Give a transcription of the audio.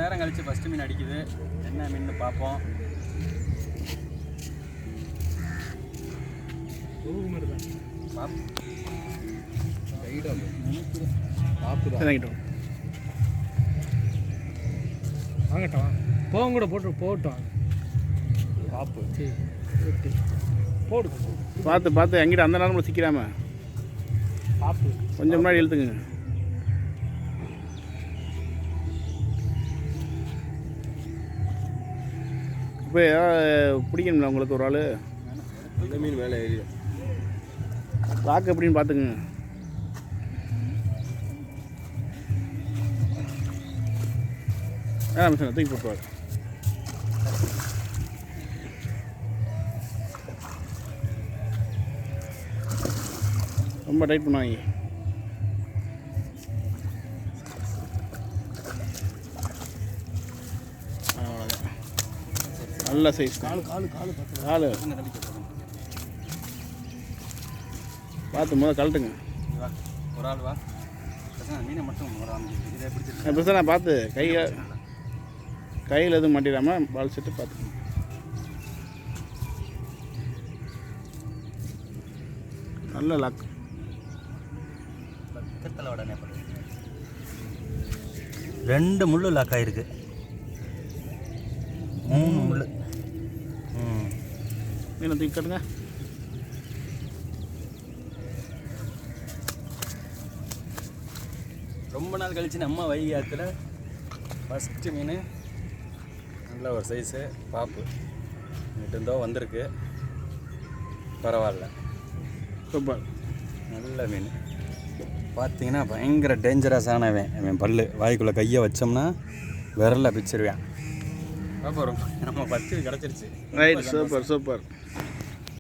நேரம் கழிச்சு ஃபஸ்ட்டு மீன் அடிக்குது. என்ன மீன் பார்ப்போம். வாங்கட்டும், போக கூட போட்டோம். பாப்பு போடு, பார்த்து எங்கிட்ட அந்த நேரத்தில் சிக்கிறாம பாப்பு கொஞ்சம் முன்னாடி இழுத்துங்க. இப்போ பிடிக்கணுங்களா உங்களுக்கு ஒரு ஆள்? இந்த மீன் மேலே ஏறியும். வாக்கு எப்படின்னு பார்த்துக்குங்க. மிஷினை தூக்கி போட்டுவார். ரொம்ப டைட் பண்ணுவாங்க. அவ்வளோதான், நல்ல சைஸ். காலு பார்த்து முதல்ல கழட்டுங்க. ஒரு ஆள் வா, மீனை மட்டும் இதை பிடிச்சிருக்கேன். இப்போ நான் பார்த்து கையில் எதுவும் மாட்டிடாமல் பால் செட்டு பார்த்துக்கணும். நல்ல லாக். பக்கத்தில் உடனே 2 முள் லாக் ஆகிருக்கு. 3 முள். மீனை தூக்கி கட்டுங்க. ரொம்ப நாள் கழிச்சு நம்ம வைகை ஆற்றுல ஃபஸ்ட்டு மீன். நல்ல ஒரு சைஸு பாப்பு இருந்தோ வந்திருக்கு. பரவாயில்ல, சூப்பர். நல்ல மீன். பார்த்தீங்கன்னா பயங்கர டேஞ்சரஸானவன். அவன் பல்லு வாய்க்குள்ளே கையை வச்சோம்னா விரலில் பிச்சிருவேன். பாப்பா ரொம்ப நம்ம 10 கிடச்சிருச்சு. Right, super.